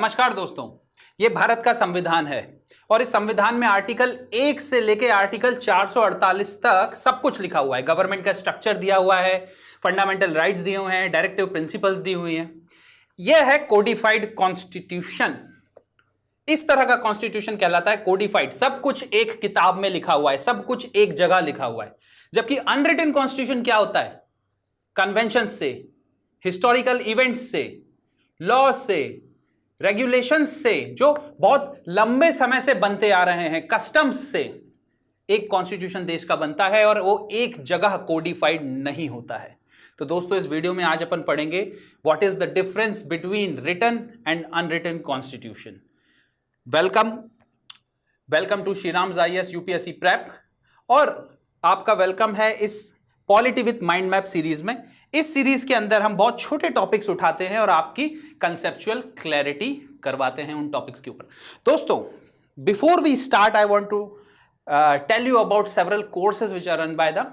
नमस्कार दोस्तों, ये भारत का संविधान है और इस संविधान में आर्टिकल 1 से लेके आर्टिकल 448 तक सब कुछ लिखा हुआ है। गवर्नमेंट का स्ट्रक्चर दिया हुआ है, फंडामेंटल राइट्स दिए हुए हैं, डायरेक्टिव प्रिंसिपल्स दी हुई हैं। यह है कोडिफाइड कॉन्स्टिट्यूशन। इस तरह का कॉन्स्टिट्यूशन कहलाता है कोडिफाइड। सब कुछ एक किताब में लिखा हुआ है, सब कुछ एक जगह लिखा हुआ है। जबकि अनरिटन कॉन्स्टिट्यूशन क्या होता है? कन्वेंशन से, हिस्टोरिकल इवेंट्स से, लॉ से, रेगुलेशंस से, जो बहुत लंबे समय से बनते आ रहे हैं, कस्टम्स से एक कॉन्स्टिट्यूशन देश का बनता है और वो एक जगह कोडिफाइड नहीं होता है। तो दोस्तों, इस वीडियो में आज अपन पढ़ेंगे what is the difference between written and unwritten constitution. Welcome to Sriram's IAS UPSC prep और आपका वेलकम है इस polity with mind map series में। इस सीरीज के अंदर हम बहुत छोटे टॉपिक्स उठाते हैं और आपकी कंसेप्चुअल क्लैरिटी करवाते हैं उन टॉपिक्स के ऊपर। दोस्तों, before we start I want to tell you about several courses which are run by the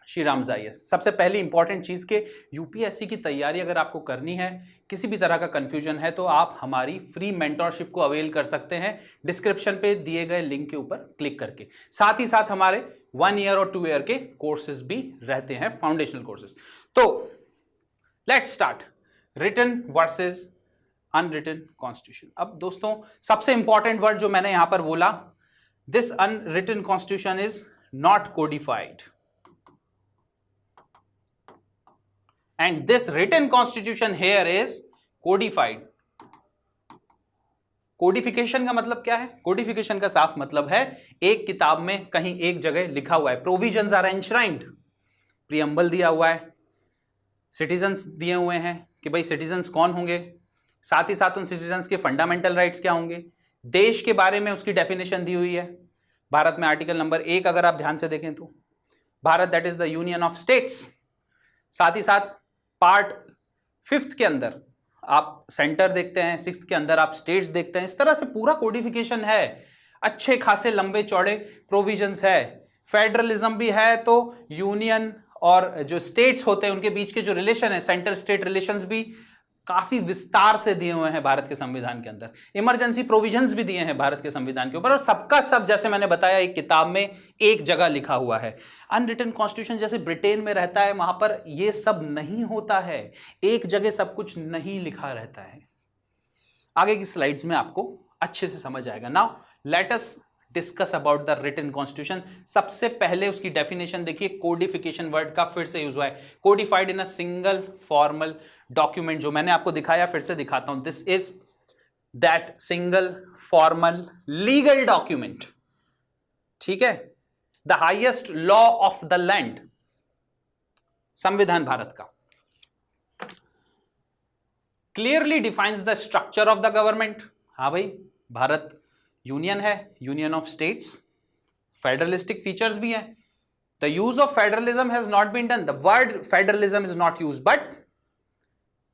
Sriram's IAS. सबसे पहली इंपॉर्टेंट चीज के यूपीएससी की तैयारी अगर आपको करनी है, किसी भी तरह का कंफ्यूजन है, तो आप हमारी फ्री मेंटोरशिप को अवेल कर सकते हैं डिस्क्रिप्शन पे दिए गए लिंक के ऊपर क्लिक करके। साथ ही साथ हमारे 1 ईयर और 2 ईयर के कोर्सेज भी रहते हैं, फाउंडेशनल कोर्सेज। तो let's start written versus unwritten constitution. अब दोस्तों, सबसे इंपॉर्टेंट वर्ड जो मैंने यहां पर बोला, this unwritten constitution is not codified and this written constitution here is codified. Codification का मतलब क्या है? कोडिफिकेशन का साफ मतलब है एक किताब में कहीं एक जगह लिखा हुआ है। प्रोविजंस आर एनश्राइंड, प्रीएम्बल दिया हुआ है, सिटीजन्स दिए हुए हैं कि भाई सिटीजन्स कौन होंगे, साथ ही साथ उन सिटीजन्स के फंडामेंटल राइट्स क्या होंगे, देश के बारे में उसकी डेफिनेशन दी हुई है। भारत में आर्टिकल नंबर 1 अगर आप ध्यान से देखें तो Bharat that is the union of states. साथ ही साथ पार्ट 5 के अंदर आप सेंटर देखते हैं, 6 के अंदर आप स्टेट्स देखते हैं। इस तरह से पूरा कोडिफिकेशन है, अच्छे खासे लंबे चौड़े प्रोविजंस है। फेडरलिज्म भी है, तो यूनियन और जो स्टेट्स होते हैं उनके बीच के जो रिलेशन है, सेंटर स्टेट रिलेशंस भी काफी विस्तार से दिए हुए हैं भारत के संविधान के अंदर। इमरजेंसी प्रोविजंस भी दिए हैं भारत के संविधान के ऊपर, और सबका सब जैसे मैंने बताया एक किताब में एक जगह लिखा हुआ है। अनरिटन कॉन्स्टिट्यूशन जैसे ब्रिटेन में रहता है, वहां पर यह सब नहीं होता है, एक जगह सब कुछ नहीं लिखा रहता है। आगे की स्लाइड्स में आपको अच्छे से समझ आएगा। Now let us discuss about the written constitution. सबसे पहले उसकी डेफिनेशन देखिए, कोडिफिकेशन वर्ड का फिर से यूज हुआ है। Codified in a single formal document, जो मैंने आपको दिखाया फिर से दिखाता हूं। This is that single formal legal document, ठीक है। The highest law of the land, संविधान भारत का, clearly defines the structure of the government. हाँ भाई, भारत यूनियन है, union of states, federalistic features भी हैं। The use of federalism has not been done, the word federalism is not use, but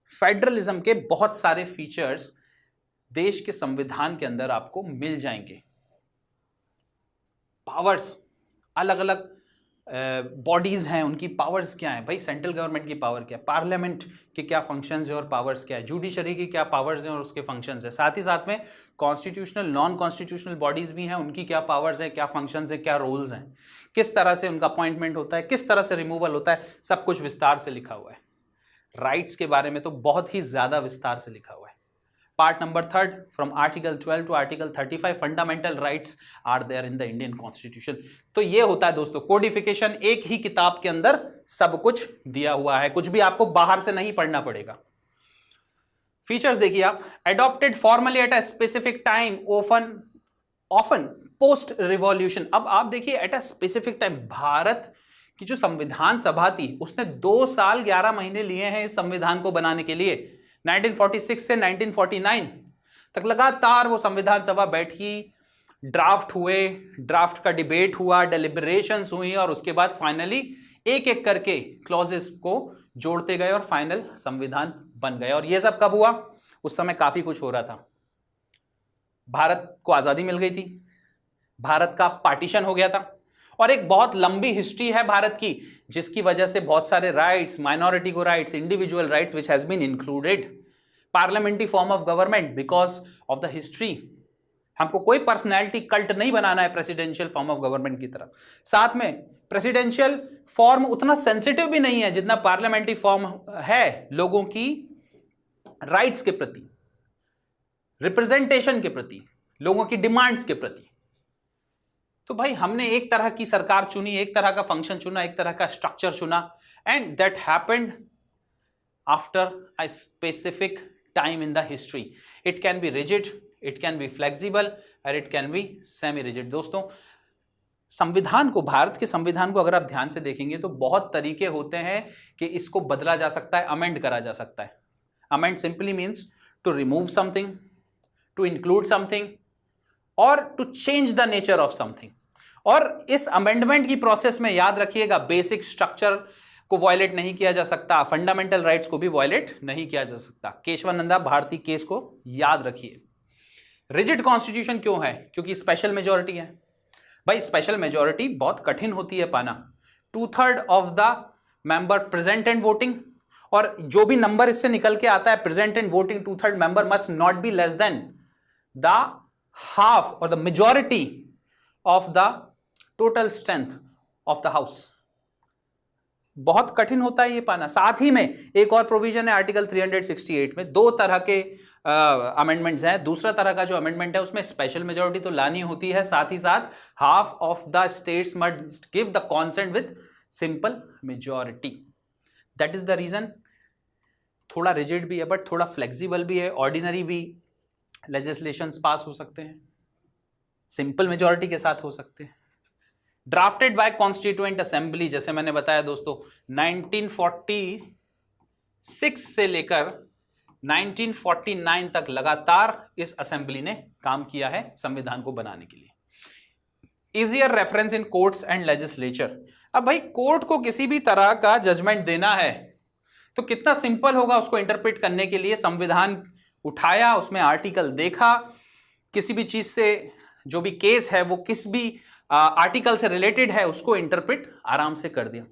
federalism के बहुत सारे फीचर्स देश के संविधान के अंदर आपको मिल जाएंगे। पावर्स, अलग अलग बॉडीज हैं, उनकी पावर्स क्या है भाई? सेंट्रल गवर्नमेंट की पावर क्या है, पार्लियामेंट के क्या फंक्शंस है और पावर्स क्या है, जुडिशरी की क्या पावर्स हैं और उसके फंक्शंस है। साथ ही साथ में कॉन्स्टिट्यूशनल नॉन कॉन्स्टिट्यूशनल बॉडीज भी हैं, उनकी क्या पावर्स है, क्या फंक्शंस है, क्या रोल्स हैं, किस तरह से उनका अपॉइंटमेंट होता है, किस तरह से रिमूवल होता है, सब कुछ विस्तार से लिखा हुआ है। राइट्स के बारे में तो बहुत ही ज्यादा विस्तार से लिखा हुआ है। Part number 3 from article 12 to article 35 fundamental rights are there in the Indian constitution. तो ये होता है दोस्तों कोडिफिकेशन, एक ही किताब के अंदर सब कुछ दिया हुआ है, कुछ भी आपको बाहर से नहीं पढ़ना पड़ेगा। फीचर्स देखिए आप, adopted formally at a specific time, often post revolution. अब आप देखिए at a specific time, Bharat की जो संविधान सभा थी उसने 2 साल 11 महीने लिए हैं इस संविधान को बनाने के लिए। 1946 से 1949 तक लगातार वो संविधान सभा बैठी, ड्राफ्ट हुए, ड्राफ्ट का डिबेट हुआ, डेलिब्रेशंस हुई और उसके बाद फाइनली एक एक करके क्लॉजेस को जोड़ते गए और फाइनल संविधान बन गया। और ये सब कब हुआ? उस समय काफी कुछ हो रहा था। भारत को आजादी मिल गई थी, भारत का पार्टीशन हो गया था, और एक बहुत लंबी हिस्ट्री है भारत की, जिसकी वजह से बहुत सारे राइट्स, माइनॉरिटी को rights, individual rights which has been included parliamentary form of government because of the history. हमको कोई पर्सनैलिटी कल्ट नहीं बनाना है प्रेसिडेंशियल फॉर्म ऑफ गवर्नमेंट की तरह। साथ में प्रेसिडेंशियल फॉर्म उतना सेंसिटिव भी नहीं है जितना पार्लियामेंट्री फॉर्म है लोगों की राइट्स के प्रति, रिप्रेजेंटेशन के प्रति, लोगों की डिमांड्स के प्रति। तो भाई हमने एक तरह की सरकार चुनी, एक तरह का फंक्शन चुना, एक तरह का स्ट्रक्चर चुना, and that happened after a specific time in the history. It can be rigid, it can be flexible और it can be semi rigid. दोस्तों, संविधान को, भारत के संविधान को अगर आप ध्यान से देखेंगे तो बहुत तरीके होते हैं कि इसको बदला जा सकता है, अमेंड करा जा सकता है। Amend simply means to remove something, to include something और to change the nature of something. और इस अमेंडमेंट की प्रोसेस में याद रखिएगा, बेसिक स्ट्रक्चर को वायलेट नहीं किया जा सकता, फंडामेंटल राइट्स को भी वायलेट नहीं किया जा सकता। केशवानंदा भारती केस को याद रखिए। रिजिड कॉन्स्टिट्यूशन क्यों है? क्योंकि स्पेशल मेजॉरिटी है। भाई स्पेशल मेजॉरिटी बहुत कठिन होती है पाना। 2/3 of the member present and voting, और जो भी नंबर इससे निकल के आता है present and voting 2/3 member must not be less than the half और the majority of the total strength of the house. बहुत कठिन होता है ये पाना। साथ ही में एक और प्रोविजन है आर्टिकल 368 में, दो तरह के अमेंडमेंट्स हैं। दूसरा तरह का जो अमेंडमेंट है उसमें स्पेशल मेजॉरिटी तो लानी होती है, साथ ही साथ half of the states must give the consent with simple majority. That is the reason थोड़ा रिजिड भी है बट थोड़ा फ्लेक्सिबल भी है। ऑर्डिनरी भी लेजिस्लेशंस पास हो सकते हैं, सिंपल मेजॉरिटी के साथ हो सकते हैं। ड्राफ्टेड बाय कॉन्स्टिट्यूएंट असेंबली, जैसे मैंने बताया दोस्तों 1946 से लेकर 1949 तक लगातार इस असेंबली ने काम किया है संविधान को बनाने के लिए। Easier reference in courts and legislature. अब भाई कोर्ट को किसी भी तरह का जजमेंट देना है तो कितना सिंपल होगा उसको इंटरप्रेट करने के लिए। संविधान उठाया, उसमें आर्टिकल देखा, किसी भी चीज से जो भी केस है वो किस भी आर्टिकल से रिलेटेड है उसको इंटरप्रेट आराम से कर दिया।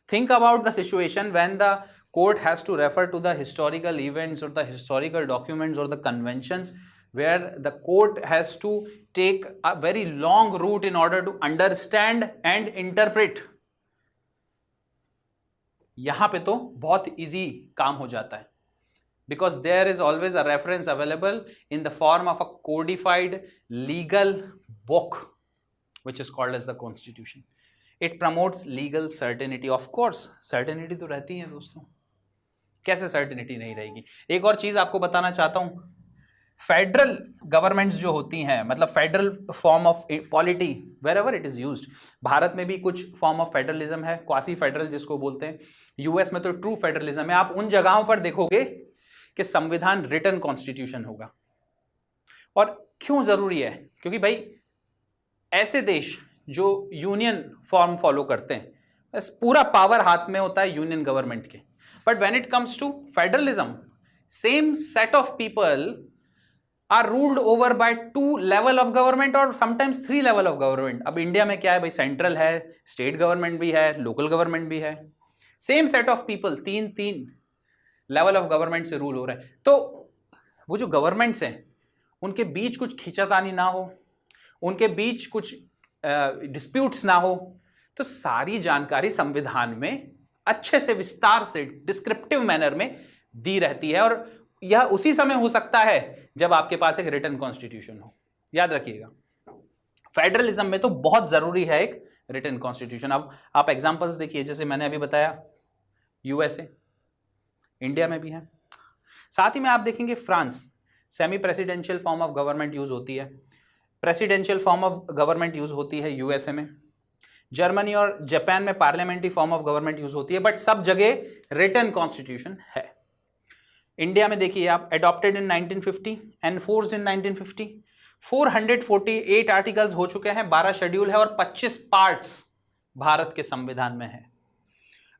Think about the situation when the court has to refer to the historical events or the historical documents or the conventions where the court has to take a very long route in order to understand and interpret। यहां पे तो बहुत easy काम हो जाता है because there is always a reference available in the form of a codified legal book which is called as the constitution। it promotes legal certainty। of course certainty तो रहती है दोस्तों, कैसे सर्टिनिटी नहीं रहेगी। एक और चीज आपको बताना चाहता हूं, फेडरल गवर्नमेंट्स जो होती हैं, मतलब federal form of polity where ever it is used. Bharat में भी कुछ फॉर्म ऑफ फेडरलिज्म है, क्वासी फेडरल जिसको बोलते हैं। यूएस में तो ट्रू फेडरलिज्म है। आप उन जगहों पर देखोगे कि संविधान रिटन कॉन्स्टिट्यूशन होगा। और क्यों जरूरी है? क्योंकि भाई ऐसे देश जो यूनियन फॉर्म फॉलो करते हैं, पूरा पावर हाथ में होता है यूनियन गवर्नमेंट के। But when it comes to federalism, same set of people are ruled over by 2 level of government or sometimes 3 level of government। अब इंडिया में क्या है भाई, सेंट्रल है, स्टेट गवर्नमेंट भी है, लोकल गवर्नमेंट भी है। Same set of people 3 level of government से रूल हो रहा है। तो वो जो गवर्नमेंट्स हैं उनके बीच कुछ खींचातानी ना हो, उनके बीच कुछ डिस्प्यूट्स ना हो, तो सारी जानकारी संविधान में अच्छे से विस्तार से डिस्क्रिप्टिव मैनर में दी रहती है। और यह उसी समय हो सकता है जब आपके पास एक रिटन कॉन्स्टिट्यूशन हो। याद रखिएगा, फेडरलिज्म में तो बहुत जरूरी है एक रिटन कॉन्स्टिट्यूशन। अब आप एग्जांपल्स देखिए, जैसे मैंने अभी बताया यूएसए, इंडिया में भी है। साथ ही में आप देखेंगे France, semi presidential form of government use होती है, presidential form of government use होती है यूएसए में। जर्मनी और जापान में parliamentary form of government use होती है, बट सब जगह रिटन कॉन्स्टिट्यूशन है। इंडिया में देखिए आप, एडॉप्टेड इन 1950, एनफोर्स्ड इन 1950, 448 आर्टिकल्स हो चुके हैं, 12 शेड्यूल है और 25 पार्ट्स भारत के संविधान में है।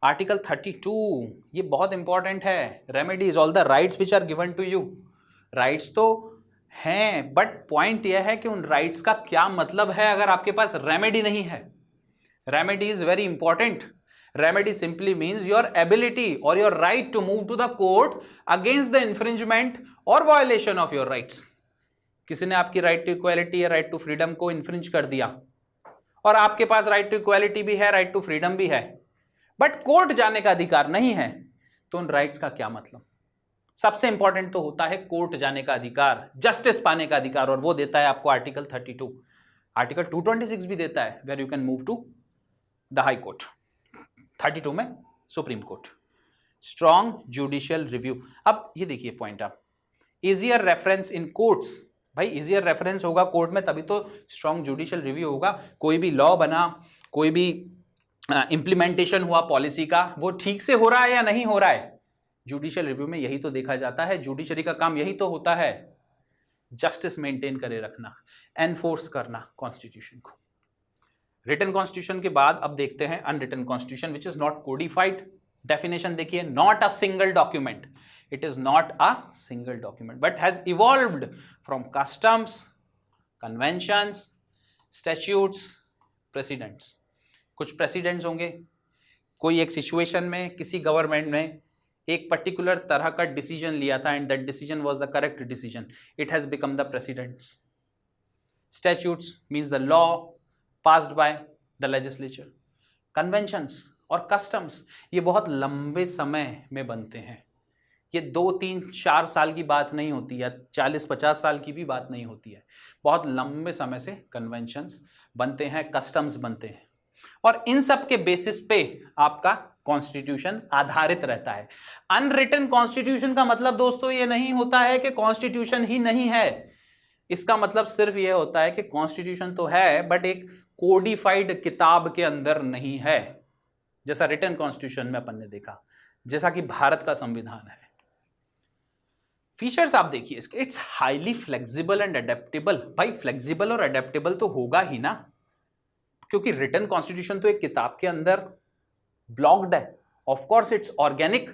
आर्टिकल 32 ये बहुत इंपॉर्टेंट है, remedies all the rights which are given to you. Rights तो हैं, बट पॉइंट यह है कि उन राइट्स का क्या मतलब है अगर आपके पास रेमेडी नहीं है। Remedy is very important. Remedy simply means your ability or your right to move to the court against the infringement or violation of your rights. किसी ने आपकी राइट टू इक्वालिटी या राइट टू फ्रीडम को infringe कर दिया और आपके पास right to equality भी है, राइट टू फ्रीडम भी है, बट कोर्ट जाने का अधिकार नहीं है, तो उन राइट्स का क्या मतलब? सबसे इंपॉर्टेंट तो होता है कोर्ट जाने का अधिकार, जस्टिस पाने का अधिकार, और वो देता है आपको आर्टिकल 32। आर्टिकल 226 भी देता है, where you can move to the high court. 32 में supreme court. Strong judicial review. अब ये देखिए पॉइंट, आप इजियर रेफरेंस इन कोर्ट्स, भाई इजियर रेफरेंस होगा कोर्ट में तभी तो स्ट्रॉन्ग जुडिशियल रिव्यू होगा। कोई भी लॉ बना, कोई भी इंप्लीमेंटेशन हुआ पॉलिसी का, वो ठीक से हो रहा है या नहीं हो रहा है, जुडिशियल रिव्यू में यही तो देखा जाता है। जुडिशरी का काम यही तो होता है, जस्टिस मेंटेन करे रखना, एनफोर्स करना कॉन्स्टिट्यूशन को। रिटन कॉन्स्टिट्यूशन के बाद अब देखते हैं unwritten constitution which is not codified. Definition देखिए, not a single document, it is not a single document but has evolved from customs, conventions, statutes, precedents. कुछ प्रेसिडेंट्स होंगे, कोई एक सिचुएशन में किसी गवर्नमेंट ने एक पर्टिकुलर तरह का डिसीजन लिया था and that decision was the correct decision, it has become the precedents. Statutes means the law passed by the legislature. Conventions और कस्टम्स ये बहुत लंबे समय में बनते हैं, ये 2, 3, 4 साल की बात नहीं होती है, 40-50 साल की भी बात नहीं होती है, बहुत लंबे समय से कन्वेंशंस बनते हैं, कस्टम्स बनते हैं, और इन सब के बेसिस पे आपका कॉन्स्टिट्यूशन आधारित रहता है। अनरिटन कॉन्स्टिट्यूशन का मतलब दोस्तों ये नहीं होता है कि कॉन्स्टिट्यूशन ही नहीं है, इसका मतलब सिर्फ ये होता है कि कॉन्स्टिट्यूशन तो है बट एक कोडिफाइड किताब के अंदर नहीं है, जैसा रिटन कॉन्स्टिट्यूशन में अपन ने देखा, जैसा कि भारत का संविधान है। फीचर्स आप देखिए इसके, it's highly flexible and adaptable. भाई फ्लेक्सिबल और अडेप्टेबल तो होगा ही ना, क्योंकि रिटन कॉन्स्टिट्यूशन तो एक किताब के अंदर ब्लॉक्ड है। Of course it's organic,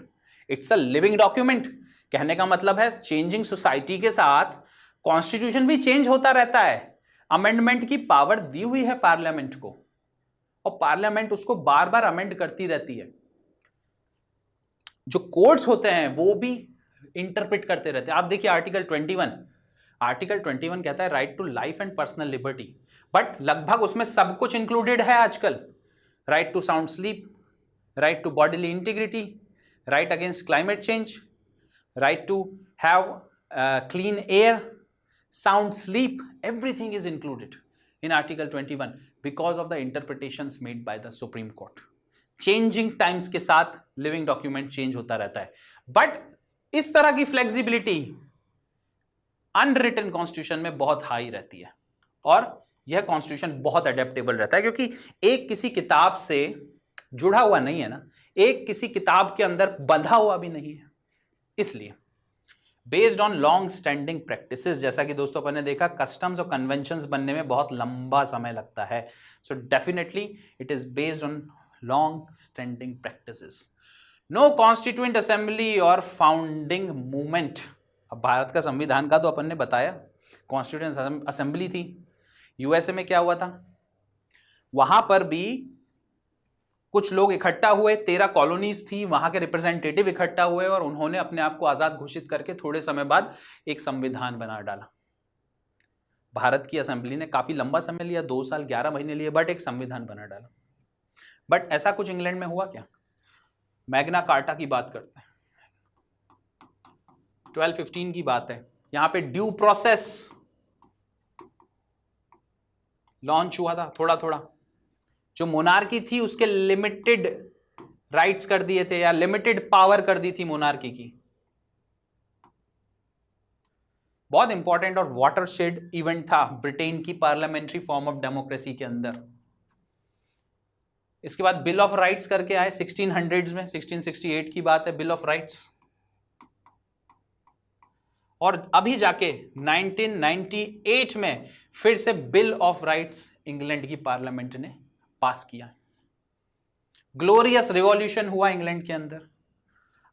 it's a living document. कहने का मतलब है चेंजिंग सोसाइटी के साथ कॉन्स्टिट्यूशन भी चेंज होता रहता है। अमेंडमेंट की पावर दी हुई है पार्लियामेंट को, और पार्लियामेंट उसको बार बार अमेंड करती रहती है। जो कोर्ट्स होते हैं वो भी इंटरप्रेट करते रहते हैं। आप देखिए आर्टिकल 21 कहता है right to life and personal liberty, but लगभग उसमें सब कुछ इंक्लूडेड है आजकल। Right to sound sleep, right to bodily integrity, right against climate change, right to have clean air, sound sleep, everything is included in article 21 because of the interpretations made by the Supreme Court. Changing times के साथ living document change होता रहता है, but इस तरह की flexibility unwritten constitution में बहुत हाई रहती है, और यह constitution बहुत adaptable रहता है, क्योंकि एक किसी किताब से जुड़ा हुआ नहीं है ना, एक किसी किताब के अंदर बंधा हुआ भी नहीं है। इसलिए based on long standing practices, जैसा कि दोस्तों अपन ने देखा कस्टम्स और कन्वेंशंस बनने में बहुत लंबा समय लगता है, so definitely it is based on long standing practices. No constituent assembly और फाउंडिंग मूवमेंट। अब भारत का संविधान का तो अपन ने बताया, कॉन्स्टिट्यूएंट असेंबली थी। यूएसए में क्या हुआ था, वहां पर भी कुछ लोग इकट्ठा हुए, 13 कॉलोनीज थी, वहां के रिप्रेजेंटेटिव इकट्ठा हुए और उन्होंने अपने आप को आजाद घोषित करके थोड़े समय बाद एक संविधान बना डाला। भारत की असेंबली ने काफी लंबा समय लिया, 2 साल 11 महीने लिए, बट एक संविधान बना डाला। बट ऐसा कुछ इंग्लैंड में हुआ क्या? मैग्ना कार्टा की बात करते हैं, 1215 की बात है। यहां पे ड्यू प्रोसेस लॉन्च हुआ था थोड़ा थोड़ा। जो मोनार्की थी उसके लिमिटेड राइट्स कर दिए थे, या लिमिटेड पावर कर दी थी मोनार्की की। बहुत इंपॉर्टेंट और वाटरशेड इवेंट था ब्रिटेन की पार्लियामेंट्री फॉर्म ऑफ डेमोक्रेसी के अंदर। इसके बाद बिल ऑफ राइट्स करके आए 1600s में, 1668 की बात है, बिल ऑफ राइट्स। और अभी जाके 1998 में फिर से बिल ऑफ राइट्स इंग्लैंड की पार्लियामेंट ने पास किया। ग्लोरियस रिवॉल्यूशन हुआ इंग्लैंड के अंदर,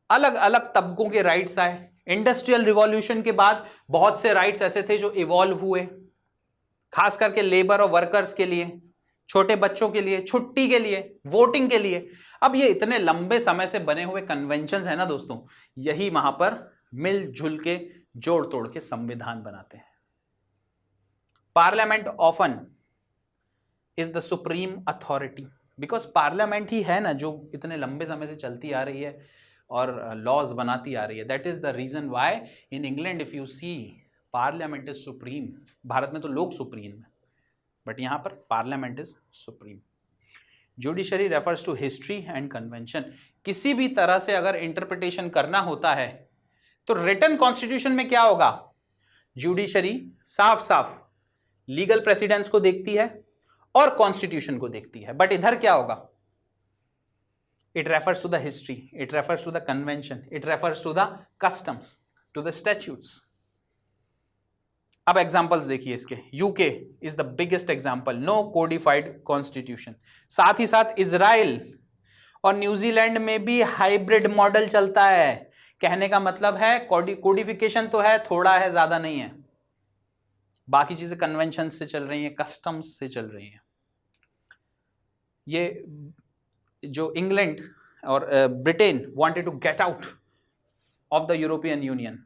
अलग अलग तबकों के राइट्स आए। इंडस्ट्रियल रिवॉल्यूशन के बाद बहुत से राइट्स ऐसे थे जो इवॉल्व हुए, खास करके लेबर और वर्कर्स के लिए, छोटे बच्चों के लिए, छुट्टी के लिए, वोटिंग के लिए। अब ये इतने लंबे समय से बने हुए कन्वेंशंस है ना दोस्तों, यही वहां पर मिलजुल के जोड़ तोड़ के संविधान बनाते हैं। Parliament often is the supreme authority, because parliament ही है ना जो इतने लंबे समय से चलती आ रही है और लॉज बनाती आ रही है। That is the reason why in England if you see parliament is supreme. Bharat में तो लोग सुप्रीम है, बट यहां पर parliament is supreme. Judiciary refers to history and convention. किसी भी तरह से अगर इंटरप्रिटेशन करना होता है तो रिटन कॉन्स्टिट्यूशन में क्या होगा, जुडिशरी साफ साफ लीगल प्रेसिडेंस को देखती है और कॉन्स्टिट्यूशन को देखती है, बट इधर क्या होगा, it refers to the history, it refers to the convention, it refers to the customs, to the statutes. अब एग्जांपल्स देखिए इसके। UK is the biggest example, no codified constitution. साथ ही साथ इजराइल और न्यूजीलैंड में भी हाइब्रिड मॉडल चलता है। कहने का मतलब है कोडिफिकेशन तो है, थोड़ा है, ज्यादा नहीं है। बाकी चीजें कन्वेंशन से चल रही हैं, कस्टम्स से चल रही हैं। ये जो इंग्लैंड और Britain wanted to get out of the European union,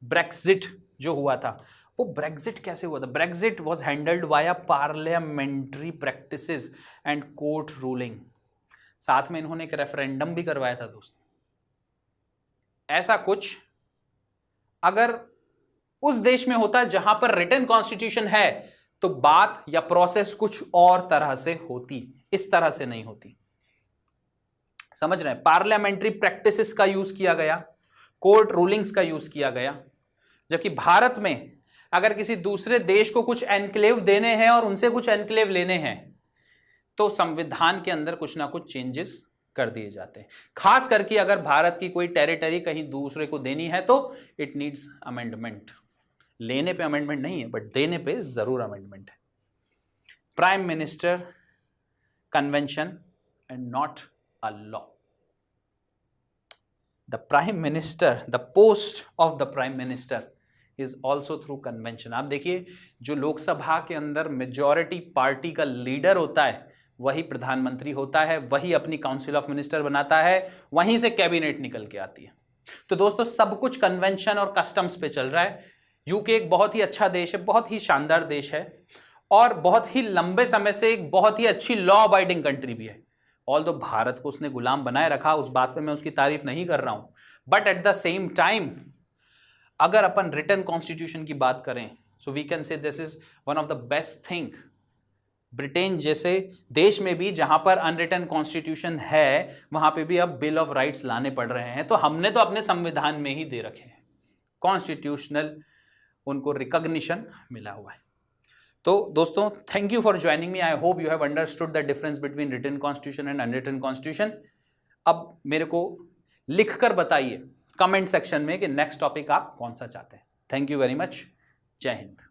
Brexit जो हुआ था, वो ब्रेक्सिट कैसे हुआ था? Brexit was handled via parliamentary practices and court ruling. साथ में इन्होंने एक रेफरेंडम भी करवाया था दोस्तों। ऐसा कुछ अगर उस देश में होता जहां पर रिटन कॉन्स्टिट्यूशन है तो बात या प्रोसेस कुछ और तरह से होती, इस तरह से नहीं होती। समझ रहे हैं? पार्लियामेंट्री प्रैक्टिसेस का यूज किया गया, कोर्ट रूलिंग्स का यूज किया गया। जबकि भारत में अगर किसी दूसरे देश को कुछ एनक्लेव देने हैं और उनसे कुछ एनक्लेव लेने हैं तो संविधान के अंदर कुछ ना कुछ चेंजेस कर दिए जाते हैं। खास करके अगर भारत की कोई टेरिटरी कहीं दूसरे को देनी है तो इट नीड्स अमेंडमेंट। लेने पे अमेंडमेंट नहीं है, बट देने पे जरूर अमेंडमेंट है। Prime minister convention and not a law. The prime minister, the post of the prime minister is also through convention. आप देखिए, जो लोकसभा के अंदर मेजॉरिटी पार्टी का लीडर होता है वही प्रधानमंत्री होता है, वही अपनी काउंसिल ऑफ मिनिस्टर बनाता है, वहीं से कैबिनेट निकल के आती है। तो दोस्तों सब कुछ कन्वेंशन और कस्टम्स पे चल रहा है। यूके एक बहुत ही अच्छा देश है, बहुत ही शानदार देश है और बहुत ही लंबे समय से एक बहुत ही अच्छी लॉ अबाइडिंग कंट्री भी है। ऑल्दो भारत को उसने गुलाम बनाए रखा, उस बात पे मैं उसकी तारीफ नहीं कर रहा हूं, but at the same time अगर अपन रिटन कॉन्स्टिट्यूशन की बात करें so we can say this is one of the best thing. Britain जैसे देश में भी जहां पर अनरिटन कॉन्स्टिट्यूशन है वहां पे भी अब बिल ऑफ राइट्स लाने पड़ रहे हैं। तो हमने तो अपने संविधान में ही दे रखे हैं, कॉन्स्टिट्यूशनल उनको रिकॉग्निशन मिला हुआ है। तो दोस्तों thank you for joining me. I hope you have understood the difference between written constitution and unwritten constitution. अब मेरे को लिखकर बताइए कमेंट सेक्शन में कि नेक्स्ट टॉपिक आप कौन सा चाहते हैं। Thank you very much. जय हिंद।